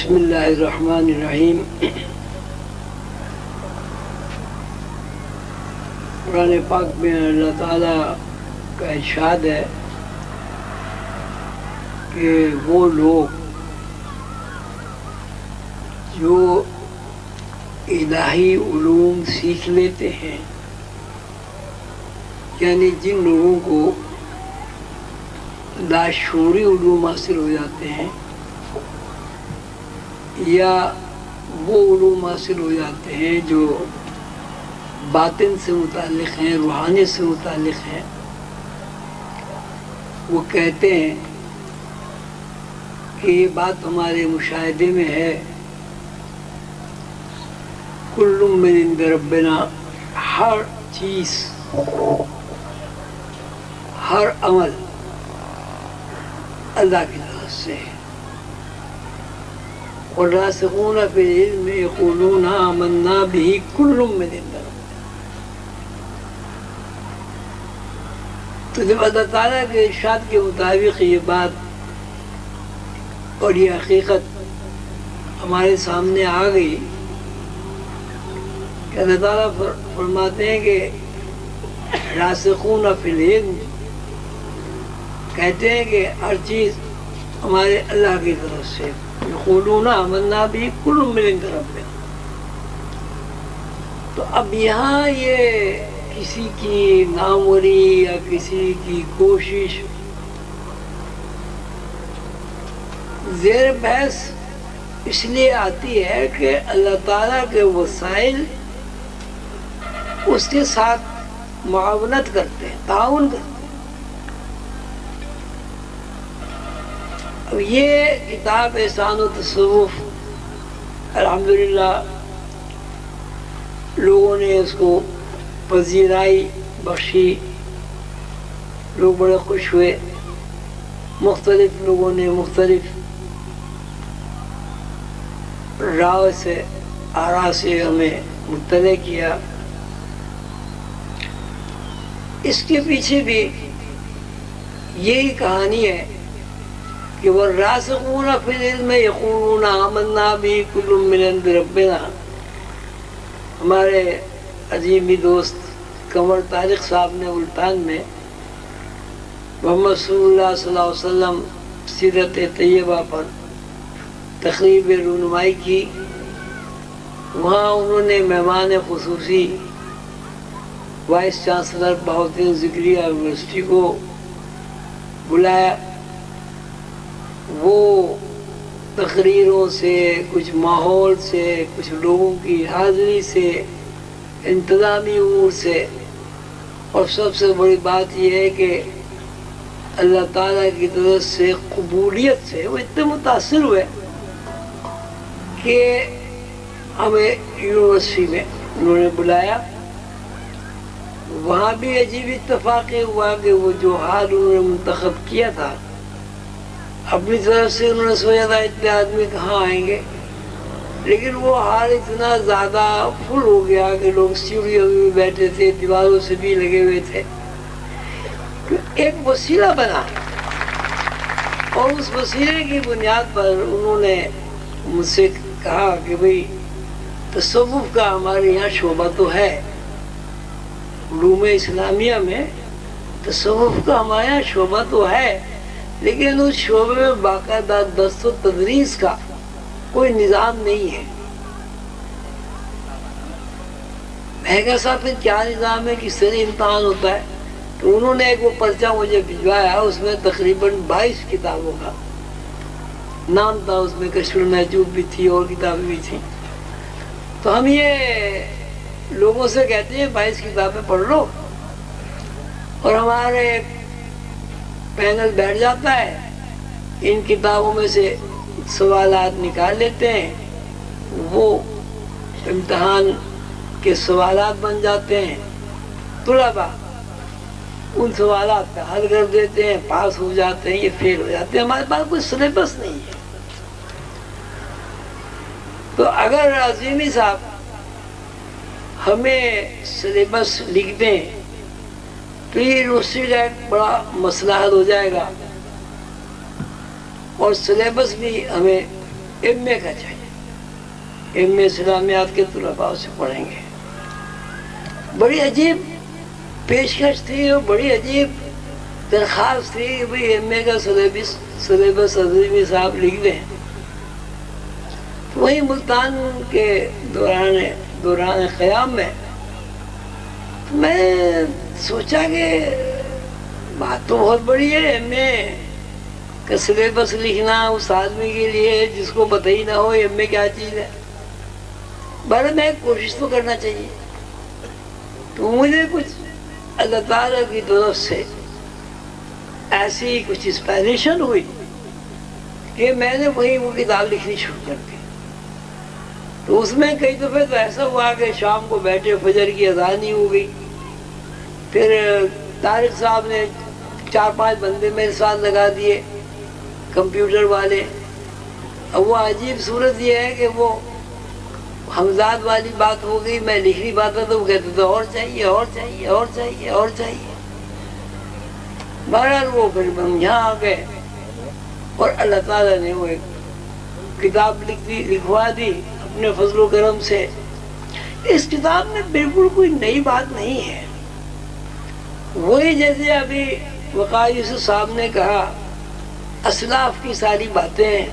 بسم اللہ الرحمن الرحیم۔ قرآن پاک میں اللہ تعالیٰ کا ارشاد ہے کہ وہ لوگ جو الہی علوم سیکھ لیتے ہیں، یعنی جن لوگوں کو لاشعوری علوم حاصل ہو جاتے ہیں یا وہ علوم حاصل ہو جاتے ہیں جو باطن سے متعلق ہیں، روحانیت سے متعلق ہیں، وہ کہتے ہیں کہ یہ بات ہمارے مشاہدے میں ہے، کل من عند ربنا، ہر چیز، ہر عمل اللہ کی طرف سے ہے۔ والراسخون فی العلم یقولون آمنا به کل من عند ربنا۔ تو جب اللہ تعالیٰ کے ارشاد کے مطابق یہ بات اور یہ حقیقت ہمارے سامنے آ گئی کہ اللہ تعالیٰ فرماتے ہیں کہ راسخون فی العلم، کہتے ہیں کہ ہر چیز ہمارے اللہ کی طرف سے، یقولون آمنا بھی کل من عند ربنا۔ تو اب یہاں یہ کسی کی ناموری یا کسی کی کوشش زیر بحث اس لیے آتی ہے کہ اللہ تعالیٰ کے وسائل اس کے ساتھ معاونت کرتے ہیں، تعاون کرتے ہیں۔ اب یہ کتاب احسان و تصوف الحمدللہ لوگوں نے اس کو پذیرائی بخشی، لوگ بڑے خوش ہوئے، مختلف لوگوں نے مختلف رائے سے، آراء سے ہمیں مطلع کیا۔ اس کے پیچھے بھی یہی کہانی ہے کہ والراسخون فی العلم یقولون آمنا به کل من عند ربنا۔ ہمارے عظیمی دوست قمر طارق صاحب نے ملتان میں محمد صلی اللہ صلی اللہ علیہ وسلم سیرت طیبہ پر تقریب رونمائی کی۔ وہاں انہوں نے مہمان خصوصی وائس چانسلر بہاؤالدین ذکریہ یونیورسٹی کو بلایا۔ وہ تقریروں سے، کچھ ماحول سے، کچھ لوگوں کی حاضری سے، انتظامی امور سے، اور سب سے بڑی بات یہ ہے کہ اللہ تعالیٰ کی طرف سے قبولیت سے وہ اتنے متاثر ہوئے کہ ہمیں یونیورسٹی میں انہوں نے بلایا۔ وہاں بھی عجیب اتفاق یہ ہوا کہ وہ جو حال انہوں نے منتخب کیا تھا، اپنی طرف سے انہوں نے سوچا تھا اتنے آدمی کہاں آئیں گے، لیکن وہ حال اتنا زیادہ فل ہو گیا کہ لوگ سیڑھیوں میں بیٹھے تھے، دیواروں سے بھی لگے ہوئے تھے۔ ایک وسیلہ بنا اور اس وسیلے کی بنیاد پر انہوں نے مجھ سے کہا کہ بھئی تصوف کا ہمارے یہاں شعبہ تو ہے، علوم اسلامیہ میں تصوف کا ہمارے یہاں شعبہ تو ہے، لیکن اس شعبے میں باقاعدہ درس و تدریس کا کوئی نظام نہیں ہے۔ میں کہا صاحب پھر کیا نظام ہے، کس طرح امتحان ہوتا ہے؟ تو انہوں نے ایک وہ پرچہ مجھے بھجوایا، اس میں تقریباً 22 کتابوں کا نام تھا، اس میں کشف المحجوب بھی تھی اور کتابیں بھی تھیں۔ تو ہم یہ لوگوں سے کہتے ہیں 22 کتابیں پڑھ لو، اور ہمارے پینل بیٹھ جاتا ہے، ان کتابوں میں سے سوالات نکال لیتے ہیں، وہ امتحان کے سوالات بن جاتے ہیں، طلباء ان سوالات کا حل کر دیتے ہیں، پاس ہو جاتے ہیں، یہ فیل ہو جاتے ہیں۔ ہمارے پاس کوئی سلیبس نہیں ہے۔ تو اگر عظیمی صاحب ہمیں سلیبس لکھ دیں تو یہ یونیورسٹی کا ایک بڑا مسئلہ حل ہو جائے گا، اور سلیبس بھی ہمیں ایم اے کا چاہیے، ایم اے اسلامیات کے طلباء سے پڑھیں گے۔ بڑی عجیب پیشکش تھی اور بڑی عجیب درخواست تھی کہ بھئی ایم اے کا سلیبس عظیمی صاحب لکھ دیں۔ وہی ملتان کے دوران قیام میں سوچا کہ بات تو بہت بڑی ہے، ایم اے کا سلیبس لکھنا اس آدمی کے لیے جس کو پتہ ہی نہ ہو ایم اے کیا چیز ہے۔ بہرحال میں کوشش تو کرنا چاہیے۔ تو مجھے کچھ اللہ تعالیٰ کی طرف سے ایسی کچھ انسپائریشن ہوئی کہ میں نے وہی وہ کتاب لکھنی شروع کر دی۔ تو اس میں کئی دفعہ تو ایسا ہوا کہ شام کو بیٹھے فجر کی اذان ہی ہو گئی، پھر طارق صاحب نے 4-5 بندے میرے ساتھ لگا دیے کمپیوٹر والے۔ اب وہ عجیب صورت یہ ہے کہ وہ حمزاد والی بات ہو گئی، میں لکھنی بات تو وہ کہتے تھے اور چاہیے اور چاہیے اور چاہیے اور چاہیے۔ بہرحال وہ پھر ہم یہاں آ گئے اور اللہ تعالیٰ نے وہ ایک کتاب لکھوا دی اپنے فضل و کرم سے۔ اس کتاب میں بالکل کوئی نئی بات نہیں ہے، وہی جیسے ابھی وقار یوسف صاحب نے کہا، اسلاف کی ساری باتیں،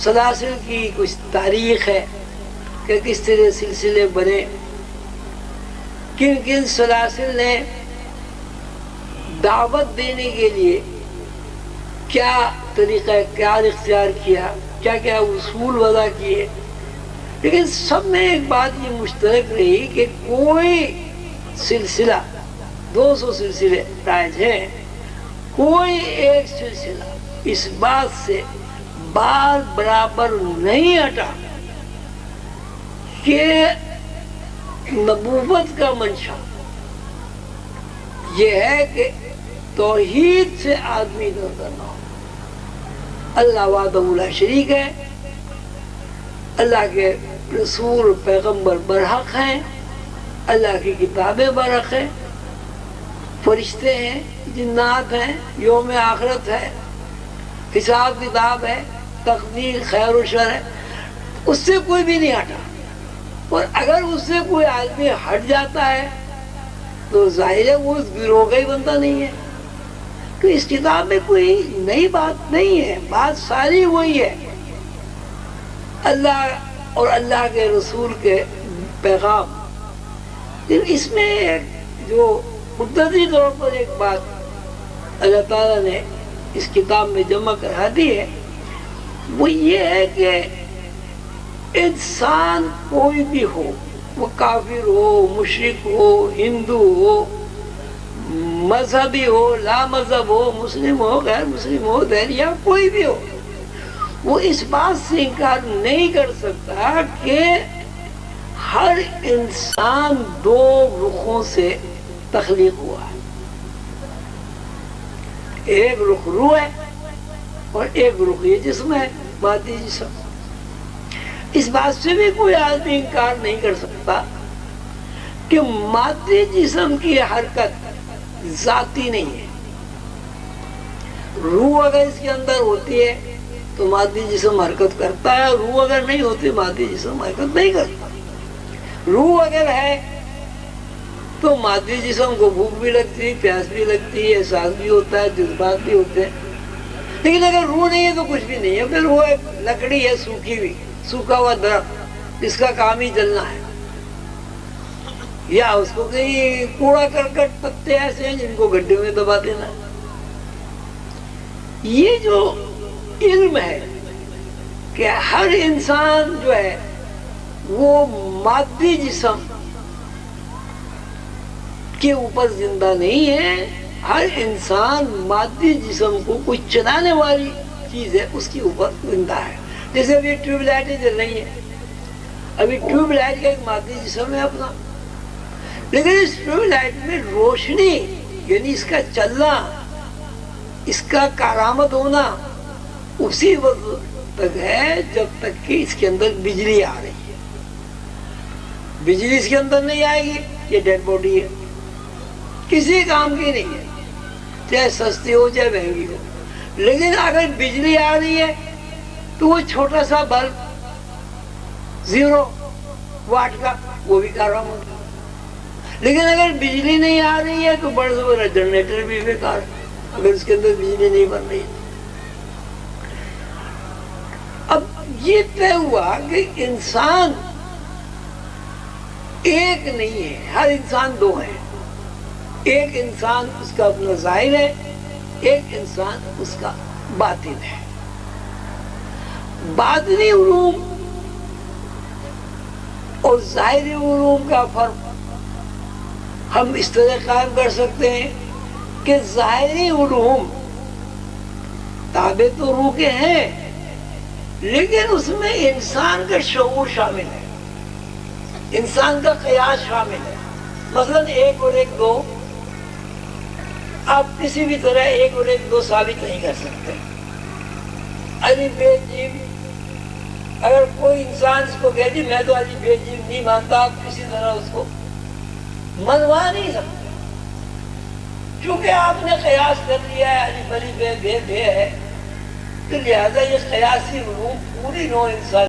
سلاسل کی کچھ تاریخ ہے کہ کس طرح سلسلے بنے، کن کن سلاسل نے دعوت دینے کے لیے کیا طریقہ کار اختیار کیا، کیا کیا اصول وضع کیے۔ لیکن سب میں ایک بات یہ مشترک رہی کہ کوئی سلسلہ، 200 سلسلے رائج ہیں، کوئی ایک سلسلہ اس بات سے بال برابر نہیں ہٹا کہ نبوت کا منشا یہ ہے کہ توحید سے آدمی دور کرنا ہو۔ اللہ وحدہ لا شریک ہے، اللہ کے رسول پیغمبر برحق ہیں، اللہ کی کتابیں برحق ہیں، فرشتے ہیں، جنات ہیں، یوم آخرت ہے، حساب کتاب ہے، تقدیر خیر و شر ہے، اس سے کوئی بھی نہیں ہٹا۔ اور اگر اس سے کوئی آدمی ہٹ جاتا ہے تو ظاہر ہے وہ اس گروہ کا ہی بنتا نہیں ہے۔ تو اس کتاب میں کوئی نئی بات نہیں ہے، بات ساری وہی ہے، اللہ اور اللہ کے رسول کے پیغام۔ اس میں جو قدرتی طور پر ایک بات اللہ تعالیٰ نے اس کتاب میں جمع کرا دی ہے، وہ یہ ہے کہ انسان کوئی بھی ہو، وہ کافر ہو، مشرک ہو، ہندو ہو، مذہبی ہو، لا مذہب ہو، مسلم ہو، غیر مسلم ہو، دہریہ، کوئی بھی ہو، وہ اس بات سے انکار نہیں کر سکتا کہ ہر انسان 2 رخوں سے تخلیق ہوا ہے۔ ایک رخ روح ہے اور ایک رخ یہ جسم ہے، مادی جسم۔ اس بات سے بھی کوئی آدمی انکار نہیں کر سکتا کہ مادی جسم کی حرکت ذاتی نہیں ہے۔ روح اگر اس کے اندر ہوتی ہے تو مادی جسم حرکت کرتا ہے، روح اگر نہیں ہوتی مادی جسم حرکت نہیں کرتا۔ روح اگر ہے تو مادی جسم کو بھوک بھی لگتی ہے، پیاس بھی لگتی ہے، احساس بھی ہوتا ہے، جذبات بھی ہوتے ہیں۔ لیکن اگر روح نہیں ہے تو کچھ بھی نہیں ہے، پھر وہ ایک لکڑی ہے سوکھی ہوئی، سوکھا ہوا درخت جس کا کام ہی جلنا ہے، یا اس کو کہیں کوڑا کرکٹ پتے ایسے ہیں جن کو گڈھے میں دبا دینا ہے۔ یہ جو علم ہے کہ ہر انسان جو ہے وہ مادی جسم کے اوپر زندہ نہیں ہے، ہر انسان مادی جسم کو کوئی چلانے والی چیز ہے اس کے اوپر زندہ ہے۔ جیسے ابھی ٹیوب لائٹیں جل رہی ہیں، ابھی ٹیوب لائٹ کا ایک مادی جسم ہے اپنا، لیکن اس ٹیوب لائٹ میں روشنی یعنی اس کا چلنا، اس کا کارآمد ہونا اسی وقت تک ہے جب تک کہ اس کے اندر بجلی آ رہی ہے۔ بجلی اس کے اندر نہیں آئے گی، یہ ڈیڈ باڈی ہے، کسی کام کی نہیں ہے، چاہے سستی ہو چاہے مہنگی ہو۔ لیکن اگر بجلی آ رہی ہے تو وہ چھوٹا سا بلب 0 واٹ کا وہ بھی کارآمد ہوگا. لیکن اگر بجلی نہیں آ رہی ہے تو بڑا سے بڑا جنریٹر بھی بیکار ہے اگر اس کے اندر بجلی نہیں بن رہی. اب یہ طے ہوا کہ انسان ایک نہیں ہے، ہر انسان 2 ہے. ایک انسان اس کا اپنا ظاہر ہے، ایک انسان اس کا باطن ہے. باطنی علوم اور ظاہری علوم کا فرق ہم اس طرح قائم کر سکتے ہیں کہ ظاہری علوم تابع تو روح کے ہیں لیکن اس میں انسان کا شعور شامل ہے، انسان کا قیاس شامل ہے. مثلا 1 اور 1 2 آپ کسی بھی طرح 1 اور 1 2 ثابت نہیں کر سکتے. الف ب ج اگر کوئی انسان اس کو کہہ دی میں تو الف ب ج نہیں مانتا، آپ کسی طرح اس کو منوا نہیں سکتے چونکہ آپ نے قیاس کر لیا ہے الف ب ب ہے. تو لہذا یہ قیاسی علوم پوری نوع انسان